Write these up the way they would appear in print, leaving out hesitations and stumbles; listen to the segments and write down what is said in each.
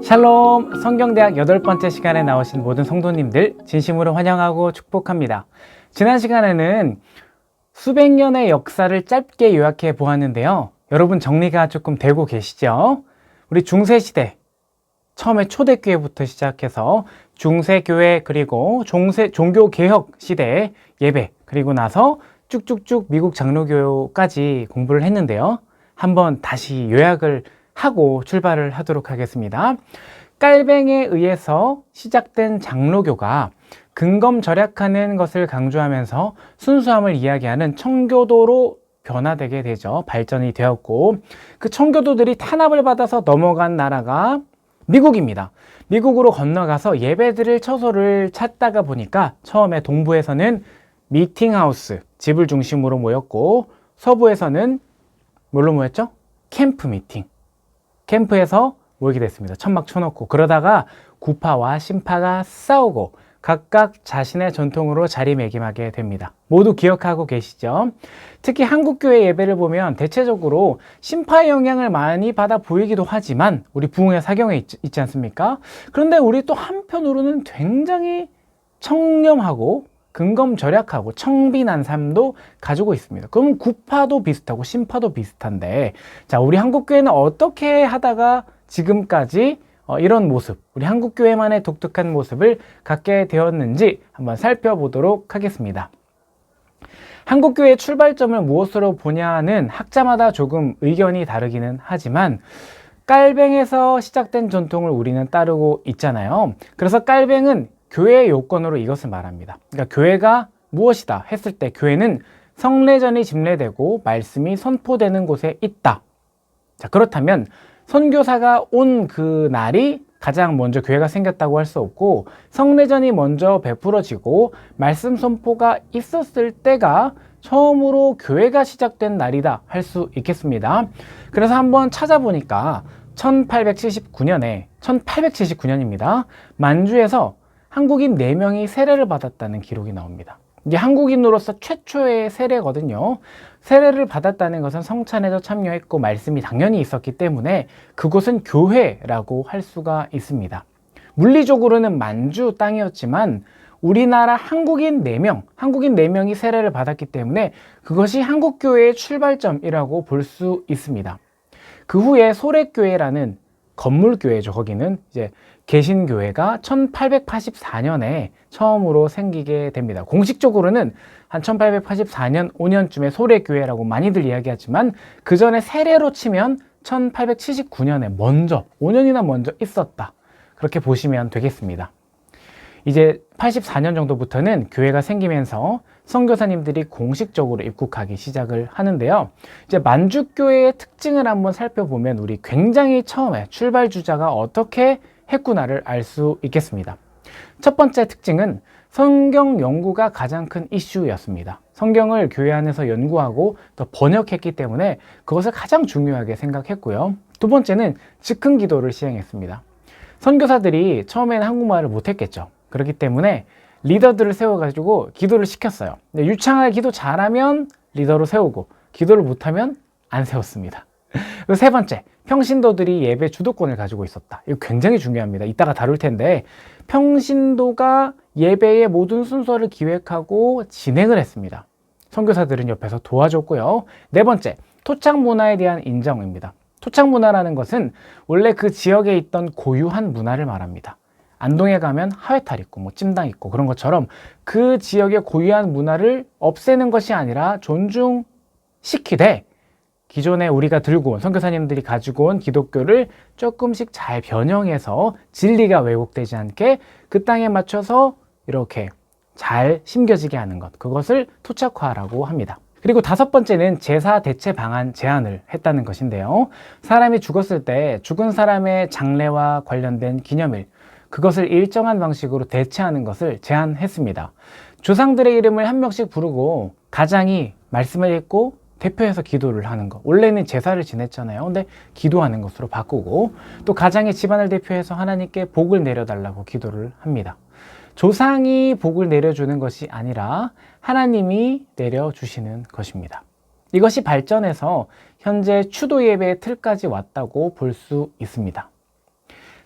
샬롬, 성경대학 8번째 시간에 나오신 모든 성도님들 진심으로 환영하고 축복합니다. 지난 시간에는 수백 년의 역사를 짧게 요약해 보았는데요. 여러분 정리가 조금 되고 계시죠? 우리 중세시대, 처음에 초대교회부터 시작해서 중세교회 그리고 종교개혁 시대의 예배, 그리고 나서 쭉쭉쭉 미국 장로교까지 공부를 했는데요. 한번 다시 요약을 하고 출발을 하도록 하겠습니다. 깔뱅에 의해서 시작된 장로교가 근검절약하는 것을 강조하면서 순수함을 이야기하는 청교도로 변화되게 되죠. 발전이 되었고, 그 청교도들이 탄압을 받아서 넘어간 나라가 미국입니다. 미국으로 건너가서 예배드릴 처소를 찾다가 보니까 처음에 동부에서는 미팅하우스, 집을 중심으로 모였고, 서부에서는 뭘로 모였죠? 캠프 미팅. 캠프에서 모이게 됐습니다. 천막 쳐놓고. 그러다가 구파와 신파가 싸우고 각각 자신의 전통으로 자리매김하게 됩니다. 모두 기억하고 계시죠? 특히 한국교회 예배를 보면 대체적으로 신파의 영향을 많이 받아 보이기도 하지만 우리 부흥회 사경에 있지 않습니까? 그런데 우리 또 한편으로는 굉장히 청렴하고 근검절약하고 청빈한 삶도 가지고 있습니다. 그럼 구파도 비슷하고 신파도 비슷한데, 자, 우리 한국교회는 어떻게 하다가 지금까지 이런 모습, 우리 한국교회만의 독특한 모습을 갖게 되었는지 한번 살펴보도록 하겠습니다. 한국교회의 출발점을 무엇으로 보냐는 학자마다 조금 의견이 다르기는 하지만 깔뱅에서 시작된 전통을 우리는 따르고 있잖아요. 그래서 깔뱅은 교회의 요건으로 이것을 말합니다. 그러니까 교회가 무엇이다 했을 때 교회는 성례전이 집례되고 말씀이 선포되는 곳에 있다. 자, 그렇다면 선교사가 온 그 날이 가장 먼저 교회가 생겼다고 할 수 없고, 성례전이 먼저 베풀어지고 말씀 선포가 있었을 때가 처음으로 교회가 시작된 날이다 할 수 있겠습니다. 그래서 한번 찾아보니까 1879년입니다. 만주에서 한국인 4명이 세례를 받았다는 기록이 나옵니다. 이게 한국인으로서 최초의 세례거든요. 세례를 받았다는 것은 성찬에도 참여했고 말씀이 당연히 있었기 때문에 그곳은 교회라고 할 수가 있습니다. 물리적으로는 만주 땅이었지만 우리나라 한국인 4명이 세례를 받았기 때문에 그것이 한국교회의 출발점이라고 볼 수 있습니다. 그 후에 소래교회라는 건물교회죠. 거기는 이제 개신교회가 1884년에 처음으로 생기게 됩니다. 공식적으로는 한 1884년 5년쯤에 소래교회라고 많이들 이야기하지만 그 전에 세례로 치면 1879년에 먼저 5년이나 먼저 있었다. 그렇게 보시면 되겠습니다. 이제 84년 정도부터는 교회가 생기면서 선교사님들이 공식적으로 입국하기 시작을 하는데요. 이제 만주교회의 특징을 한번 살펴보면 우리 굉장히 처음에 출발 주자가 어떻게 했구나를 알 수 있겠습니다. 첫 번째 특징은 성경 연구가 가장 큰 이슈였습니다. 성경을 교회 안에서 연구하고 또 번역했기 때문에 그것을 가장 중요하게 생각했고요. 두 번째는 즉흥 기도를 시행했습니다. 선교사들이 처음에는 한국말을 못했겠죠. 그렇기 때문에 리더들을 세워가지고 기도를 시켰어요. 유창하게 기도 잘하면 리더로 세우고 기도를 못하면 안 세웠습니다. 그리고 세 번째, 평신도들이 예배 주도권을 가지고 있었다. 이거 굉장히 중요합니다. 이따가 다룰 텐데 평신도가 예배의 모든 순서를 기획하고 진행을 했습니다. 선교사들은 옆에서 도와줬고요. 네 번째, 토착 문화에 대한 인정입니다. 토착 문화라는 것은 원래 그 지역에 있던 고유한 문화를 말합니다. 안동에 가면 하회탈 있고 찜닭 있고 그런 것처럼 그 지역의 고유한 문화를 없애는 것이 아니라 존중시키되 기존에 우리가 들고 온 선교사님들이 가지고 온 기독교를 조금씩 잘 변형해서 진리가 왜곡되지 않게 그 땅에 맞춰서 이렇게 잘 심겨지게 하는 것, 그것을 토착화라고 합니다. 그리고 다섯 번째는 제사 대체 방안 제안을 했다는 것인데요. 사람이 죽었을 때 죽은 사람의 장례와 관련된 기념일, 그것을 일정한 방식으로 대체하는 것을 제안했습니다. 조상들의 이름을 한 명씩 부르고 가장이 말씀을 읽고 대표해서 기도를 하는 것. 원래는 제사를 지냈잖아요. 근데 기도하는 것으로 바꾸고 또 가장의 집안을 대표해서 하나님께 복을 내려달라고 기도를 합니다. 조상이 복을 내려주는 것이 아니라 하나님이 내려주시는 것입니다. 이것이 발전해서 현재 추도 예배의 틀까지 왔다고 볼 수 있습니다.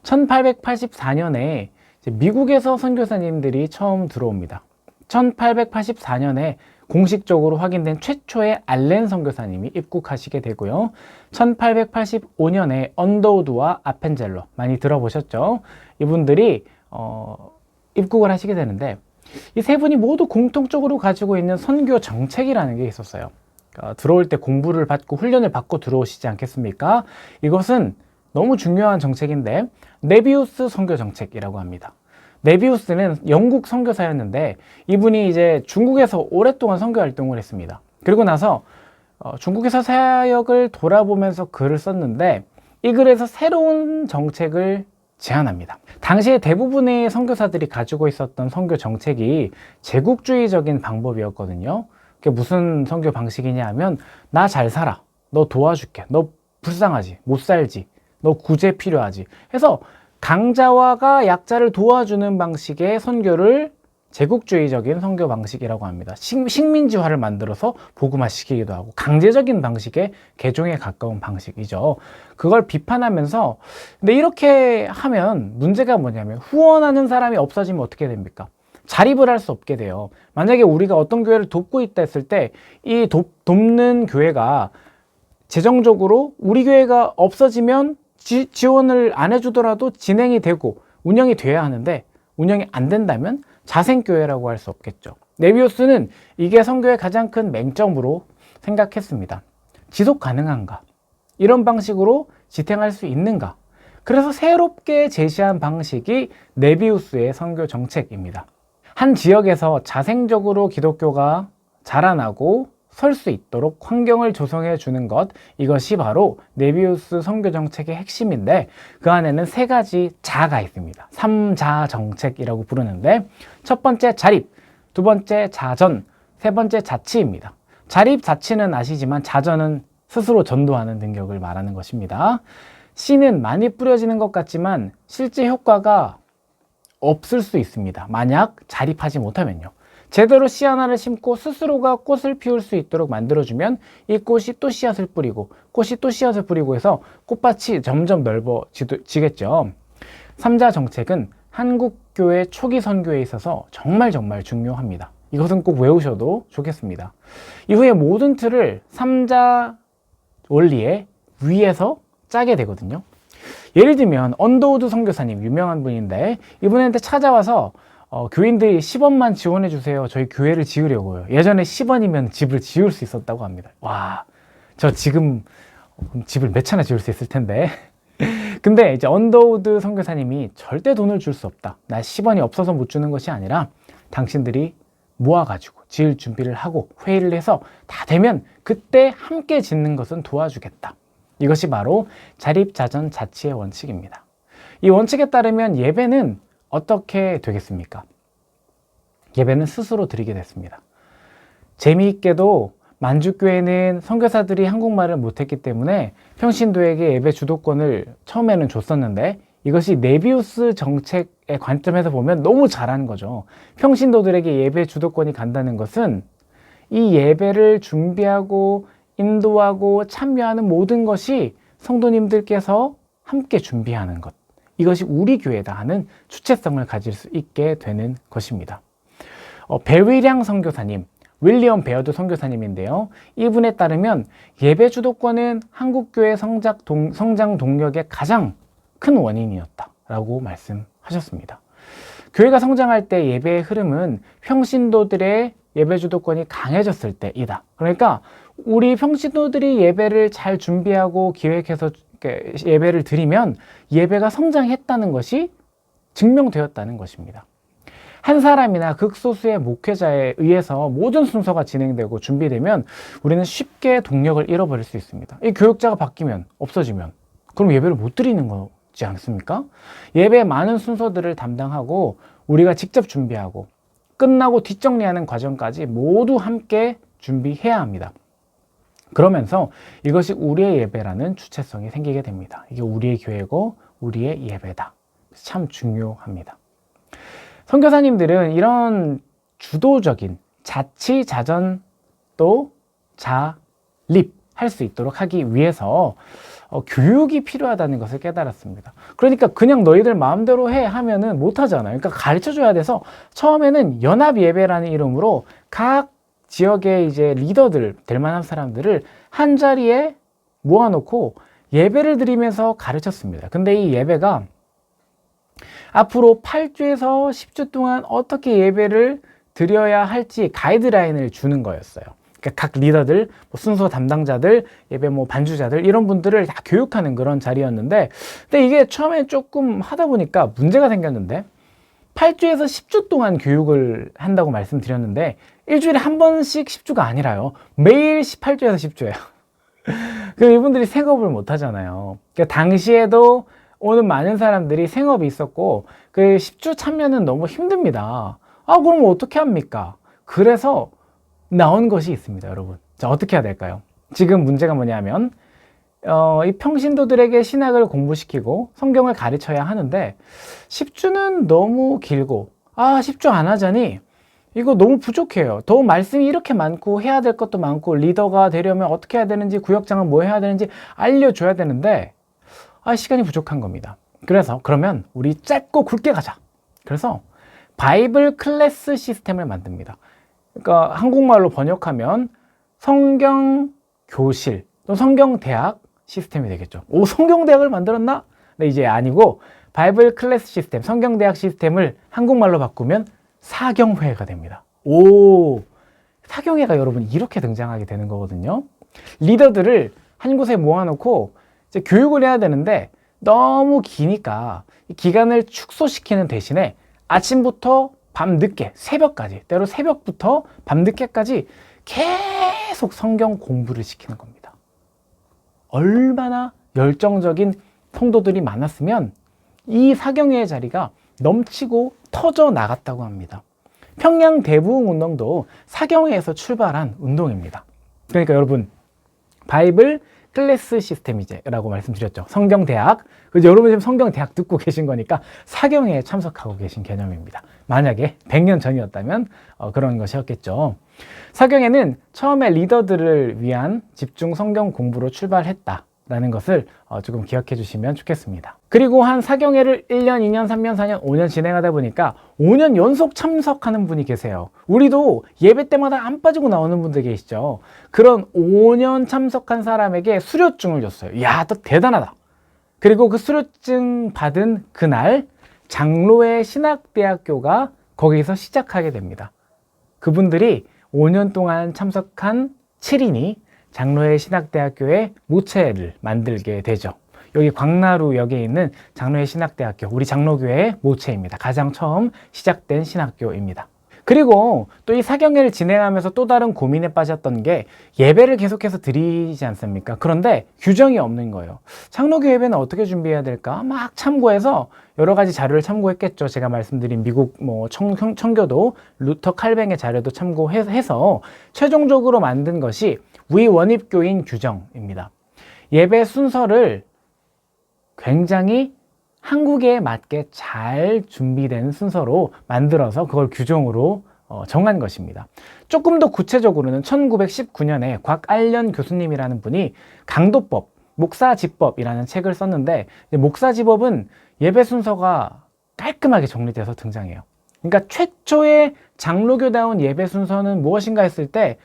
1884년에 미국에서 선교사님들이 처음 들어옵니다. 1884년에 공식적으로 확인된 최초의 알렌 선교사님이 입국하시게 되고요. 1885년에 언더우드와 아펜젤러, 많이 들어보셨죠? 이분들이 입국을 하시게 되는데, 이 세 분이 모두 공통적으로 가지고 있는 선교 정책이라는 게 있었어요. 들어올 때 공부를 받고 훈련을 받고 들어오시지 않겠습니까? 이것은 너무 중요한 정책인데 네비우스 선교 정책이라고 합니다. 네비우스는 영국 선교사였는데 이분이 이제 중국에서 오랫동안 선교 활동을 했습니다. 그리고 나서 중국에서 사역을 돌아보면서 글을 썼는데 이 글에서 새로운 정책을 제안합니다. 당시에 대부분의 선교사들이 가지고 있었던 선교 정책이 제국주의적인 방법이었거든요. 그게 무슨 선교 방식이냐 하면, 나 잘 살아, 너 도와줄게, 너 불쌍하지, 못 살지, 너 구제 필요하지 해서 강자와가 약자를 도와주는 방식의 선교를 제국주의적인 선교 방식이라고 합니다. 식민지화를 만들어서 복음화시키기도 하고 강제적인 방식의 개종에 가까운 방식이죠. 그걸 비판하면서, 근데 이렇게 하면 문제가 뭐냐면 후원하는 사람이 없어지면 어떻게 됩니까? 자립을 할 수 없게 돼요. 만약에 우리가 어떤 교회를 돕고 있다 했을 때 이 돕는 교회가 재정적으로 우리 교회가 없어지면 지원을 안 해주더라도 진행이 되고 운영이 돼야 하는데 운영이 안 된다면 자생교회라고 할 수 없겠죠. 네비우스는 이게 선교의 가장 큰 맹점으로 생각했습니다. 지속 가능한가? 이런 방식으로 지탱할 수 있는가? 그래서 새롭게 제시한 방식이 네비우스의 선교 정책입니다. 한 지역에서 자생적으로 기독교가 자라나고 설 수 있도록 환경을 조성해 주는 것, 이것이 바로 네비우스 선교 정책의 핵심인데 그 안에는 세 가지 자가 있습니다. 3자 정책이라고 부르는데 첫 번째 자립, 두 번째 자전, 세 번째 자치입니다. 자립, 자치는 아시지만 자전은 스스로 전도하는 능력을 말하는 것입니다. 씨는 많이 뿌려지는 것 같지만 실제 효과가 없을 수 있습니다. 만약 자립하지 못하면요. 제대로 씨 하나를 심고 스스로가 꽃을 피울 수 있도록 만들어주면 이 꽃이 또 씨앗을 뿌리고 꽃이 또 씨앗을 뿌리고 해서 꽃밭이 점점 넓어지겠죠. 3자 정책은 한국교회 초기 선교에 있어서 정말 중요합니다. 이것은 꼭 외우셔도 좋겠습니다. 이후에 모든 틀을 3자 원리의 위에서 짜게 되거든요. 예를 들면 언더우드 선교사님, 유명한 분인데 이분한테 찾아와서 교인들이 10원만 지원해 주세요, 저희 교회를 지으려고요. 예전에 10원이면 집을 지을 수 있었다고 합니다. 와, 저 지금 집을 몇 채나 지을 수 있을 텐데. 근데 이제 언더우드 선교사님이 절대 돈을 줄 수 없다, 나 10원이 없어서 못 주는 것이 아니라 당신들이 모아가지고 지을 준비를 하고 회의를 해서 다 되면 그때 함께 짓는 것은 도와주겠다. 이것이 바로 자립자전 자치의 원칙입니다. 이 원칙에 따르면 예배는 어떻게 되겠습니까? 예배는 스스로 드리게 됐습니다. 재미있게도 만주교회는 선교사들이 한국말을 못했기 때문에 평신도에게 예배 주도권을 처음에는 줬었는데 이것이 네비우스 정책의 관점에서 보면 너무 잘한 거죠. 평신도들에게 예배 주도권이 간다는 것은 이 예배를 준비하고 인도하고 참여하는 모든 것이 성도님들께서 함께 준비하는 것, 이것이 우리 교회다 하는 주체성을 가질 수 있게 되는 것입니다. 배위량 선교사님, 윌리엄 베어드 선교사님인데요. 이분에 따르면 예배 주도권은 한국교회 성장 동력의 가장 큰 원인이었다라고 말씀하셨습니다. 교회가 성장할 때 예배의 흐름은 평신도들의 예배 주도권이 강해졌을 때이다. 그러니까 우리 평신도들이 예배를 잘 준비하고 기획해서 예배를 드리면 예배가 성장했다는 것이 증명되었다는 것입니다. 한 사람이나 극소수의 목회자에 의해서 모든 순서가 진행되고 준비되면 우리는 쉽게 동력을 잃어버릴 수 있습니다. 이 교육자가 바뀌면, 없어지면 그럼 예배를 못 드리는 거지 않습니까? 예배의 많은 순서들을 담당하고 우리가 직접 준비하고 끝나고 뒷정리하는 과정까지 모두 함께 준비해야 합니다. 그러면서 이것이 우리의 예배라는 주체성이 생기게 됩니다. 이게 우리의 교회고 우리의 예배다. 참 중요합니다. 선교사님들은 이런 주도적인 자치, 자전 또 자립 할 수 있도록 하기 위해서 교육이 필요하다는 것을 깨달았습니다. 그러니까 그냥 너희들 마음대로 해 하면은 못 하잖아요. 그러니까 가르쳐 줘야 돼서 처음에는 연합 예배라는 이름으로 각 지역의 이제 리더들 될 만한 사람들을 한 자리에 모아놓고 예배를 드리면서 가르쳤습니다. 근데 이 예배가 앞으로 8주에서 10주 동안 어떻게 예배를 드려야 할지 가이드라인을 주는 거였어요. 그러니까 각 리더들, 뭐 순서 담당자들, 예배 뭐 반주자들 이런 분들을 다 교육하는 그런 자리였는데, 근데 이게 처음에 조금 하다 보니까 문제가 생겼는데 8주에서 10주 동안 교육을 한다고 말씀드렸는데 일주일에 한 번씩 10주가 아니라요. 매일 8주에서 10주예요. 그럼 이분들이 생업을 못 하잖아요. 그러니까 당시에도 오는 많은 사람들이 생업이 있었고 그 10주 참여는 너무 힘듭니다. 그럼 어떻게 합니까? 그래서 나온 것이 있습니다, 여러분. 자, 어떻게 해야 될까요? 지금 문제가 뭐냐면 이 평신도들에게 신학을 공부시키고 성경을 가르쳐야 하는데 10주는 너무 길고 10주 안 하자니 이거 너무 부족해요. 더 말씀이 이렇게 많고 해야 될 것도 많고 리더가 되려면 어떻게 해야 되는지 구역장은 뭐 해야 되는지 알려줘야 되는데 시간이 부족한 겁니다. 그래서 그러면 우리 짧고 굵게 가자. 그래서 바이블 클래스 시스템을 만듭니다. 그러니까 한국말로 번역하면 성경 교실 또 성경 대학 시스템이 되겠죠. 성경 대학을 만들었나? 네, 이제 아니고 바이블 클래스 시스템, 성경 대학 시스템을 한국말로 바꾸면 사경회가 됩니다. 사경회가 여러분 이렇게 등장하게 되는 거거든요. 리더들을 한 곳에 모아놓고 이제 교육을 해야 되는데 너무 기니까 기간을 축소시키는 대신에 아침부터 밤늦게 새벽까지, 때로 새벽부터 밤늦게까지 계속 성경 공부를 시키는 겁니다. 얼마나 열정적인 성도들이 많았으면 이 사경회의 자리가 넘치고 터져 나갔다고 합니다. 평양 대부흥 운동도 사경회에서 출발한 운동입니다. 그러니까 여러분 바이블 클래스 시스템이제라고 말씀드렸죠. 성경대학. 여러분 지금 성경대학 듣고 계신 거니까 사경회에 참석하고 계신 개념입니다. 만약에 100년 전이었다면 그런 것이었겠죠. 사경회는 처음에 리더들을 위한 집중 성경 공부로 출발했다라는 것을 조금 기억해 주시면 좋겠습니다. 그리고 한 사경회를 1년, 2년, 3년, 4년, 5년 진행하다 보니까 5년 연속 참석하는 분이 계세요. 우리도 예배 때마다 안 빠지고 나오는 분들 계시죠. 그런 5년 참석한 사람에게 수료증을 줬어요. 이야, 또 대단하다. 그리고 그 수료증 받은 그날 장로회 신학대학교가 거기서 시작하게 됩니다. 그분들이 5년 동안 참석한 7인이 장로회 신학대학교의 모체를 만들게 되죠. 여기 광나루역에 있는 장로회 신학대학교, 우리 장로교회의 모체입니다. 가장 처음 시작된 신학교입니다. 그리고 또 이 사경회를 진행하면서 또 다른 고민에 빠졌던 게 예배를 계속해서 드리지 않습니까? 그런데 규정이 없는 거예요. 장로교 예배는 어떻게 준비해야 될까? 막 참고해서 여러 가지 자료를 참고했겠죠. 제가 말씀드린 미국 청교도 루터 칼뱅의 자료도 참고해서 최종적으로 만든 것이 위원입교인 규정입니다. 예배 순서를 굉장히 한국에 맞게 잘 준비된 순서로 만들어서 그걸 규정으로 정한 것입니다. 조금 더 구체적으로는 1919년에 곽알련 교수님이라는 분이 강도법, 목사지법이라는 책을 썼는데 목사지법은 예배 순서가 깔끔하게 정리돼서 등장해요. 그러니까 최초의 장로교다운 예배 순서는 무엇인가 했을 때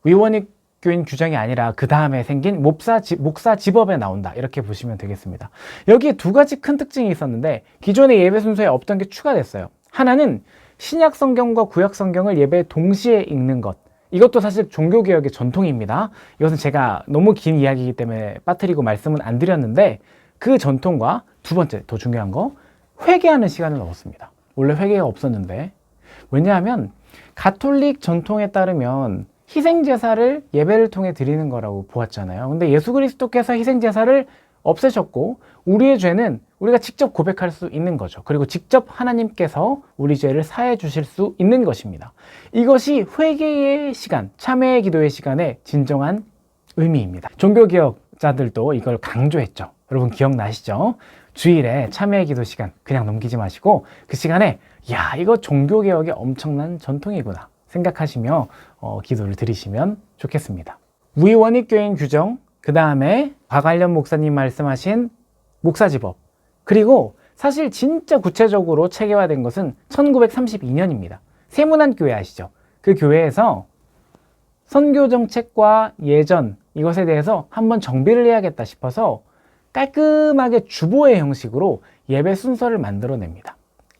위원입 교인 규정이 아니라 그 다음에 생긴 목사지법에 나온다, 이렇게 보시면 되겠습니다. 여기에 두 가지 큰 특징이 있었는데 기존의 예배 순서에 없던 게 추가됐어요. 하나는 신약 성경과 구약 성경을 예배에 동시에 읽는 것. 이것도 사실 종교개혁의 전통입니다. 이것은 제가 너무 긴 이야기이기 때문에 빠뜨리고 말씀은 안 드렸는데 그 전통과 두 번째, 더 중요한 거, 회개하는 시간을 넣었습니다. 원래 회개가 없었는데, 왜냐하면 가톨릭 전통에 따르면 희생제사를 예배를 통해 드리는 거라고 보았잖아요. 근데 예수 그리스도께서 희생제사를 없애셨고 우리의 죄는 우리가 직접 고백할 수 있는 거죠. 그리고 직접 하나님께서 우리 죄를 사해 주실 수 있는 것입니다. 이것이 회개의 시간, 참회의 기도의 시간의 진정한 의미입니다. 종교개혁자들도 이걸 강조했죠. 여러분 기억나시죠? 주일에 참회의 기도 시간 그냥 넘기지 마시고 그 시간에 이거 종교개혁의 엄청난 전통이구나 생각하시며 기도를 드리시면 좋겠습니다. 위원입교인 규정, 그 다음에 박알련 목사님 말씀하신 목사지법, 그리고 사실 진짜 구체적으로 체계화된 것은 1932년입니다. 세문안교회 아시죠? 그 교회에서 선교 정책과 예전 이것에 대해서 한번 정비를 해야겠다 싶어서 깔끔하게 주보의 형식으로 예배 순서를 만들어냅니다.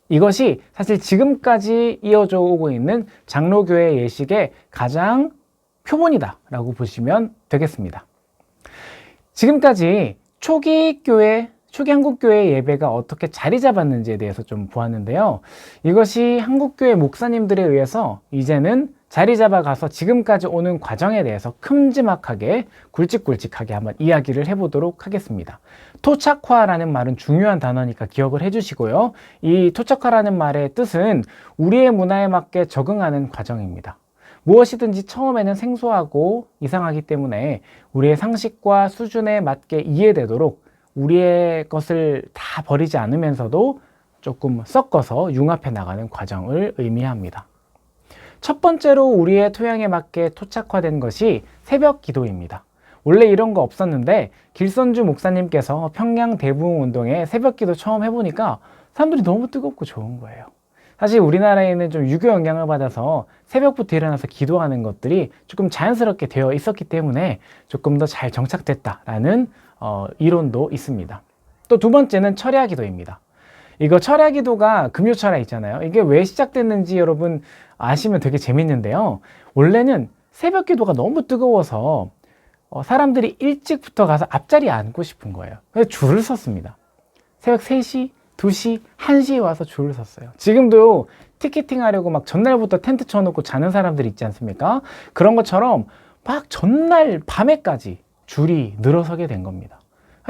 이것이 사실 지금까지 이어져 오고 있는 장로교회 예식의 가장 표본이다라고 보시면 되겠습니다. 지금까지 초기 한국교회 예배가 어떻게 자리 잡았는지에 대해서 좀 보았는데요. 이것이 한국교회 목사님들에 의해서 이제는 자리 잡아가서 지금까지 오는 과정에 대해서 큼지막하게 굵직굵직하게 한번 이야기를 해보도록 하겠습니다. 토착화라는 말은 중요한 단어니까 기억을 해주시고요. 이 토착화라는 말의 뜻은 우리의 문화에 맞게 적응하는 과정입니다. 무엇이든지 처음에는 생소하고 이상하기 때문에 우리의 상식과 수준에 맞게 이해되도록 우리의 것을 다 버리지 않으면서도 조금 섞어서 융합해 나가는 과정을 의미합니다. 첫 번째로 우리의 토양에 맞게 토착화된 것이 새벽 기도입니다. 원래 이런 거 없었는데 길선주 목사님께서 평양 대부흥운동에 새벽 기도 처음 해보니까 사람들이 너무 뜨겁고 좋은 거예요. 사실 우리나라에는 좀 유교 영향을 받아서 새벽부터 일어나서 기도하는 것들이 조금 자연스럽게 되어 있었기 때문에 조금 더 잘 정착됐다라는 이론도 있습니다. 또 두 번째는 철야 기도입니다. 이거 철야 기도가 금요철야 있잖아요. 이게 왜 시작됐는지 여러분 아시면 되게 재밌는데요. 원래는 새벽 기도가 너무 뜨거워서 사람들이 일찍부터 가서 앞자리에 앉고 싶은 거예요. 그래서 줄을 섰습니다. 새벽 3시, 2시, 1시에 와서 줄을 섰어요. 지금도 티켓팅 하려고 막 전날부터 텐트 쳐놓고 자는 사람들 있지 않습니까? 그런 것처럼 막 전날 밤에까지 줄이 늘어서게 된 겁니다.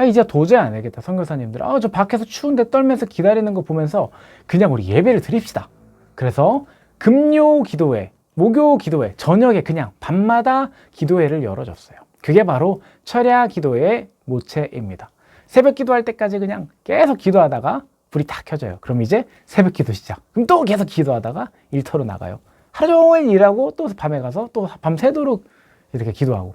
이제 도저히 안 되겠다. 선교사님들, 저 밖에서 추운데 떨면서 기다리는 거 보면서 그냥 우리 예배를 드립시다. 그래서 금요 기도회, 목요 기도회, 저녁에 그냥 밤마다 기도회를 열어줬어요. 그게 바로 철야 기도의 모체입니다. 새벽 기도할 때까지 그냥 계속 기도하다가 불이 다 켜져요. 그럼 이제 새벽 기도 시작. 그럼 또 계속 기도하다가 일터로 나가요. 하루 종일 일하고 또 밤에 가서 또 밤새도록 이렇게 기도하고.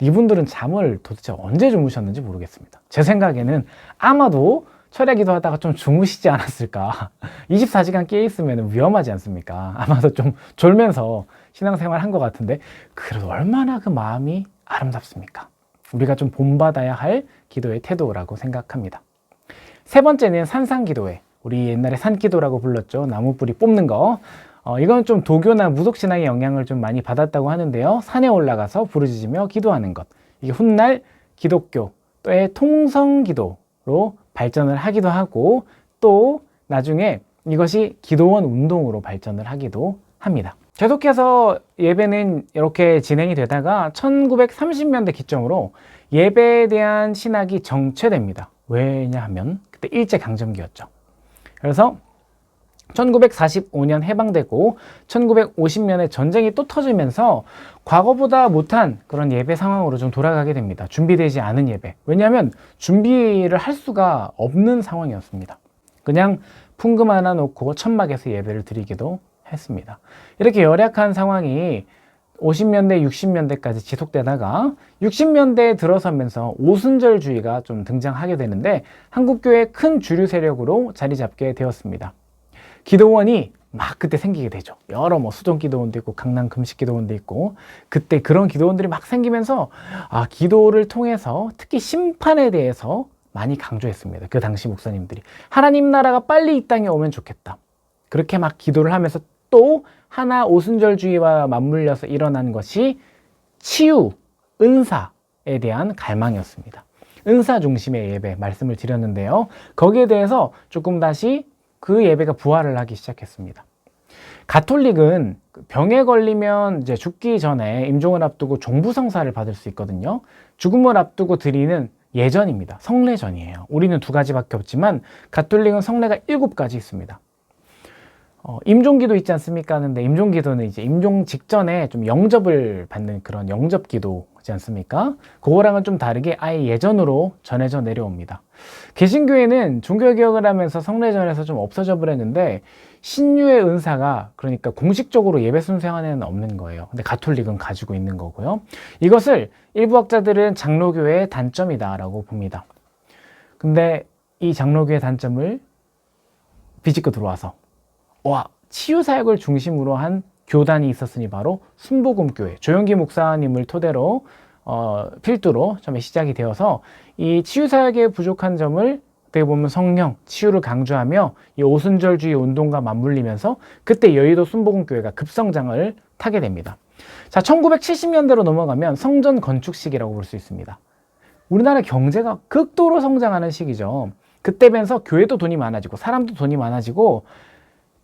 이분들은 잠을 도대체 언제 주무셨는지 모르겠습니다. 제 생각에는 아마도 철야 기도하다가 좀 주무시지 않았을까. 24시간 깨 있으면 위험하지 않습니까? 아마도 좀 졸면서 신앙생활 한 것 같은데, 그래도 얼마나 그 마음이 아름답습니까? 우리가 좀 본받아야 할 기도의 태도라고 생각합니다. 세 번째는 산상기도회. 우리 옛날에 산기도라고 불렀죠. 나무 뿌리 뽑는 거. 이건 좀 도교나 무속신앙의 영향을 좀 많이 받았다고 하는데요. 산에 올라가서 부르짖으며 기도하는 것. 이게 훗날 기독교의 통성기도로 발전을 하기도 하고, 또 나중에 이것이 기도원 운동으로 발전을 하기도 합니다. 계속해서 예배는 이렇게 진행이 되다가 1930년대 기점으로 예배에 대한 신학이 정체됩니다. 왜냐하면 그때 일제강점기였죠. 그래서 1945년 해방되고 1950년에 전쟁이 또 터지면서 과거보다 못한 그런 예배 상황으로 좀 돌아가게 됩니다. 준비되지 않은 예배. 왜냐하면 준비를 할 수가 없는 상황이었습니다. 그냥 풍금 하나 놓고 천막에서 예배를 드리기도 했습니다. 이렇게 열악한 상황이 50년대, 60년대까지 지속되다가 60년대에 들어서면서 오순절주의가 좀 등장하게 되는데 한국교회의 큰 주류 세력으로 자리 잡게 되었습니다. 기도원이 막 그때 생기게 되죠. 여러 수종 기도원도 있고 강남 금식 기도원도 있고, 그때 그런 기도원들이 막 생기면서 기도를 통해서 특히 심판에 대해서 많이 강조했습니다. 그 당시 목사님들이 하나님 나라가 빨리 이 땅에 오면 좋겠다. 그렇게 막 기도를 하면서 또 하나 오순절주의와 맞물려서 일어난 것이 치유, 은사에 대한 갈망이었습니다. 은사 중심의 예배 말씀을 드렸는데요. 거기에 대해서 조금 다시 그 예배가 부활을 하기 시작했습니다. 가톨릭은 병에 걸리면 이제 죽기 전에 임종을 앞두고 종부성사를 받을 수 있거든요. 죽음을 앞두고 드리는 예전입니다. 성례전이에요. 우리는 2가지밖에 없지만 가톨릭은 성례가 7가지 있습니다. 임종기도 있지 않습니까? 하는데 임종기도는 이제 임종 직전에 좀 영접을 받는 그런 영접기도지 않습니까? 그거랑은 좀 다르게 아예 예전으로 전해져 내려옵니다. 개신교회는 종교개혁을 하면서 성례전에서 좀 없어져 버렸는데 신유의 은사가 그러니까 공식적으로 예배 순서 안에는 없는 거예요. 근데 가톨릭은 가지고 있는 거고요. 이것을 일부 학자들은 장로교회의 단점이다라고 봅니다. 근데 이 장로교의 단점을 비집고 들어와서 치유 사역을 중심으로 한 교단이 있었으니 바로 순복음교회, 조영기 목사님을 토대로 필두로 처음에 시작이 되어서 이 치유 사역의 부족한 점을 어떻게 보면 성령, 치유를 강조하며 이 오순절주의 운동과 맞물리면서 그때 여의도 순복음교회가 급성장을 타게 됩니다. 자, 1970년대로 넘어가면 성전 건축 시기라고 볼 수 있습니다. 우리나라 경제가 극도로 성장하는 시기죠. 그때면서 교회도 돈이 많아지고 사람도 돈이 많아지고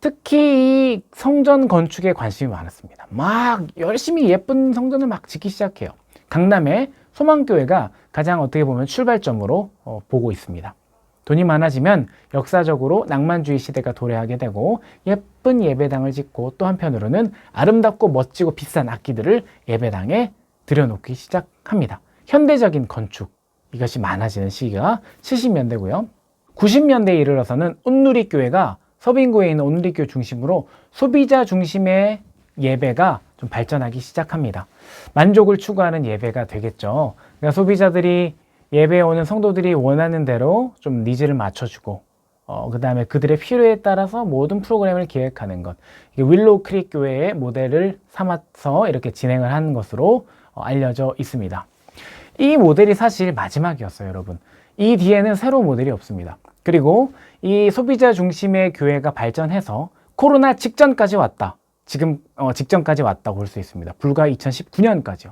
특히 이 성전 건축에 관심이 많았습니다. 막 열심히 예쁜 성전을 막 짓기 시작해요. 강남의 소망교회가 가장 어떻게 보면 출발점으로 보고 있습니다. 돈이 많아지면 역사적으로 낭만주의 시대가 도래하게 되고 예쁜 예배당을 짓고 또 한편으로는 아름답고 멋지고 비싼 악기들을 예배당에 들여놓기 시작합니다. 현대적인 건축, 이것이 많아지는 시기가 70년대고요. 90년대에 이르러서는 온누리교회가 서빙구에 있는 온누리교회 중심으로 소비자 중심의 예배가 좀 발전하기 시작합니다. 만족을 추구하는 예배가 되겠죠. 그러니까 소비자들이 예배에 오는 성도들이 원하는 대로 좀 니즈를 맞춰주고 그 다음에 그들의 필요에 따라서 모든 프로그램을 기획하는 것, 윌로우 크릭 교회의 모델을 삼아서 이렇게 진행을 하는 것으로 알려져 있습니다. 이 모델이 사실 마지막이었어요, 여러분. 이 뒤에는 새로운 모델이 없습니다. 그리고 이 소비자 중심의 교회가 발전해서 코로나 직전까지 왔다. 지금 직전까지 왔다고 볼 수 있습니다. 불과 2019년까지요.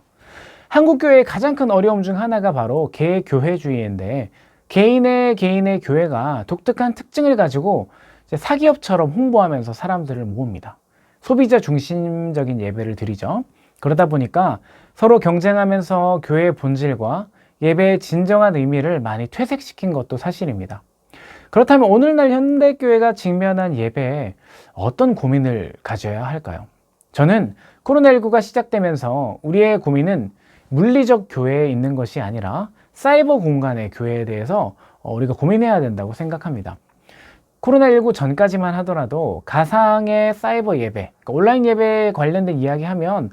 한국교회의 가장 큰 어려움 중 하나가 바로 개교회주의인데 개인의 교회가 독특한 특징을 가지고 이제 사기업처럼 홍보하면서 사람들을 모읍니다. 소비자 중심적인 예배를 드리죠. 그러다 보니까 서로 경쟁하면서 교회의 본질과 예배의 진정한 의미를 많이 퇴색시킨 것도 사실입니다. 그렇다면 오늘날 현대교회가 직면한 예배에 어떤 고민을 가져야 할까요? 저는 코로나19가 시작되면서 우리의 고민은 물리적 교회에 있는 것이 아니라 사이버 공간의 교회에 대해서 우리가 고민해야 된다고 생각합니다. 코로나19 전까지만 하더라도 가상의 사이버 예배, 그러니까 온라인 예배에 관련된 이야기하면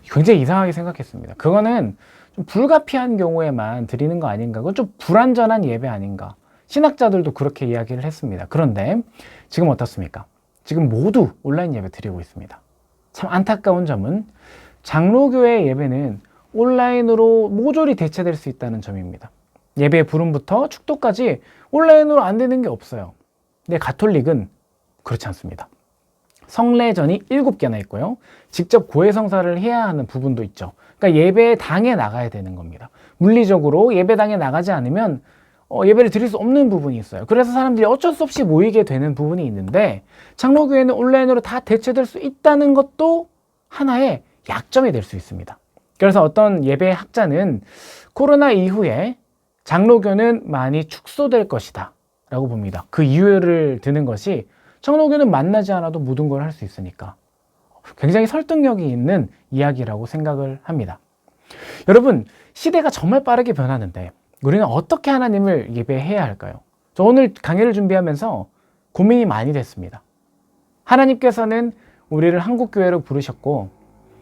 굉장히 이상하게 생각했습니다. 그거는 좀 불가피한 경우에만 드리는 거 아닌가? 그건 좀 불완전한 예배 아닌가? 신학자들도 그렇게 이야기를 했습니다. 그런데 지금 어떻습니까? 지금 모두 온라인 예배 드리고 있습니다. 참 안타까운 점은 장로교회 예배는 온라인으로 모조리 대체될 수 있다는 점입니다. 예배 부름부터 축도까지 온라인으로 안 되는 게 없어요. 근데 가톨릭은 그렇지 않습니다. 성례전이 7개나 있고요. 직접 고해성사를 해야 하는 부분도 있죠. 그러니까 예배당에 나가야 되는 겁니다. 물리적으로 예배당에 나가지 않으면 예배를 드릴 수 없는 부분이 있어요. 그래서 사람들이 어쩔 수 없이 모이게 되는 부분이 있는데 장로교회는 온라인으로 다 대체될 수 있다는 것도 하나의 약점이 될 수 있습니다. 그래서 어떤 예배 학자는 코로나 이후에 장로교는 많이 축소될 것이다 라고 봅니다. 그 이유를 드는 것이 장로교는 만나지 않아도 모든 걸 할 수 있으니까. 굉장히 설득력이 있는 이야기라고 생각을 합니다. 여러분, 시대가 정말 빠르게 변하는데 우리는 어떻게 하나님을 예배해야 할까요? 저 오늘 강의를 준비하면서 고민이 많이 됐습니다. 하나님께서는 우리를 한국교회로 부르셨고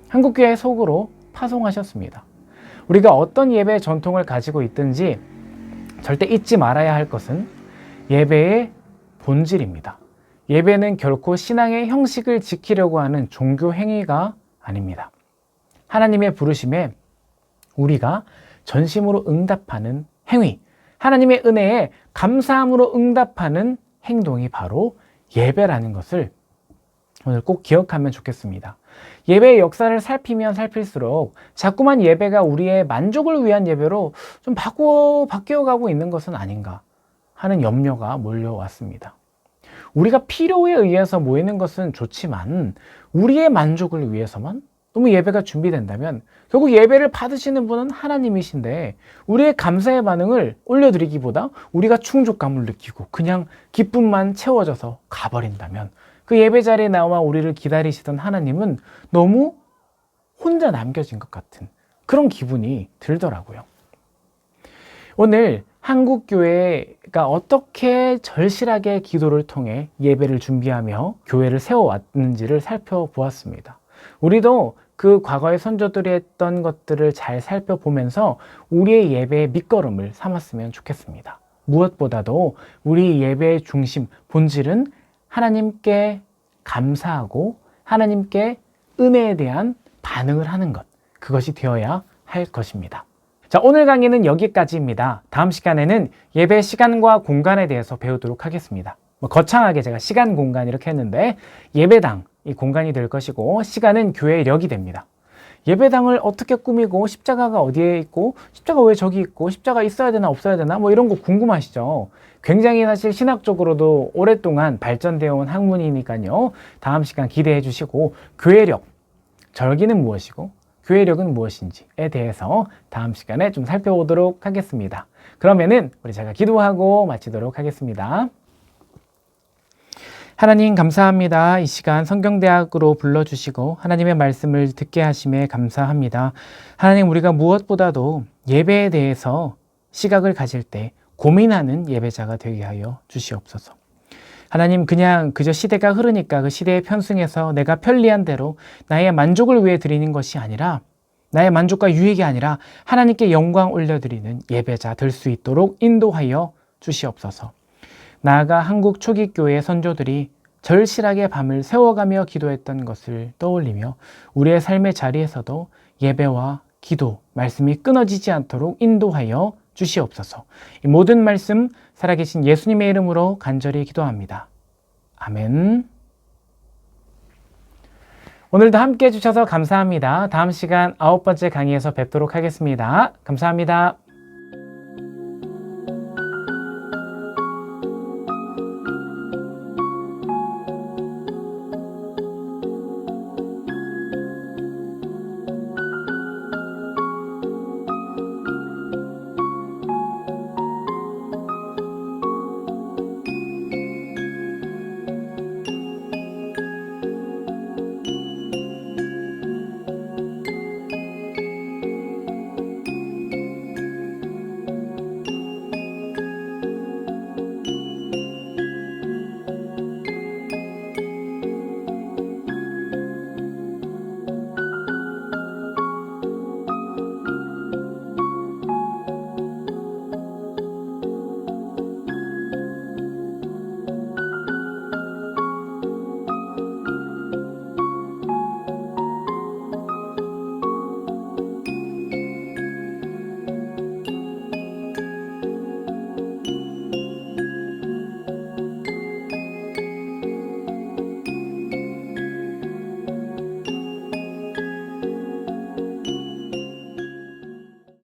한국교회 속으로 파송하셨습니다. 우리가 어떤 예배 전통을 가지고 있든지 절대 잊지 말아야 할 것은 예배의 본질입니다. 예배는 결코 신앙의 형식을 지키려고 하는 종교 행위가 아닙니다. 하나님의 부르심에 우리가 전심으로 응답하는 행위, 하나님의 은혜에 감사함으로 응답하는 행동이 바로 예배라는 것을 오늘 꼭 기억하면 좋겠습니다. 예배의 역사를 살피면 살필수록 자꾸만 예배가 우리의 만족을 위한 예배로 좀 바뀌어가고 있는 것은 아닌가 하는 염려가 몰려왔습니다. 우리가 필요에 의해서 모이는 것은 좋지만 우리의 만족을 위해서만 너무 예배가 준비된다면 결국 예배를 받으시는 분은 하나님이신데 우리의 감사의 반응을 올려드리기보다 우리가 충족감을 느끼고 그냥 기쁨만 채워져서 가버린다면 그 예배 자리에 나와 우리를 기다리시던 하나님은 너무 혼자 남겨진 것 같은 그런 기분이 들더라고요. 오늘 한국 교회가 어떻게 절실하게 기도를 통해 예배를 준비하며 교회를 세워왔는지를 살펴보았습니다. 우리도 그 과거의 선조들이 했던 것들을 잘 살펴보면서 우리의 예배의 밑거름을 삼았으면 좋겠습니다. 무엇보다도 우리 예배의 중심, 본질은 하나님께 감사하고 하나님께 은혜에 대한 반응을 하는 것, 그것이 되어야 할 것입니다. 자, 오늘 강의는 여기까지입니다. 다음 시간에는 예배 시간과 공간에 대해서 배우도록 하겠습니다. 거창하게 제가 시간, 공간 이렇게 했는데 예배당, 이 공간이 될 것이고 시간은 교회력이 됩니다. 예배당을 어떻게 꾸미고 십자가가 어디에 있고 십자가 왜 저기 있고 십자가 있어야 되나 없어야 되나 뭐 이런 거 궁금하시죠? 굉장히 사실 신학적으로도 오랫동안 발전되어 온 학문이니까요. 다음 시간 기대해 주시고 교회력, 절기는 무엇이고 교회력은 무엇인지에 대해서 다음 시간에 좀 살펴보도록 하겠습니다. 그러면은 우리 제가 기도하고 마치도록 하겠습니다. 하나님 감사합니다. 이 시간 성경대학으로 불러주시고 하나님의 말씀을 듣게 하심에 감사합니다. 하나님, 우리가 무엇보다도 예배에 대해서 시각을 가질 때 고민하는 예배자가 되게 하여 주시옵소서. 하나님, 그냥 그저 시대가 흐르니까 그 시대에 편승해서 내가 편리한 대로 나의 만족을 위해 드리는 것이 아니라, 나의 만족과 유익이 아니라 하나님께 영광 올려드리는 예배자 될 수 있도록 인도하여 주시옵소서. 나아가 한국 초기교회 선조들이 절실하게 밤을 새워가며 기도했던 것을 떠올리며 우리의 삶의 자리에서도 예배와 기도, 말씀이 끊어지지 않도록 인도하여 주시옵소서. 이 모든 말씀 살아계신 예수님의 이름으로 간절히 기도합니다. 아멘. 오늘도 함께 해주셔서 감사합니다. 다음 시간 9번째 강의에서 뵙도록 하겠습니다. 감사합니다.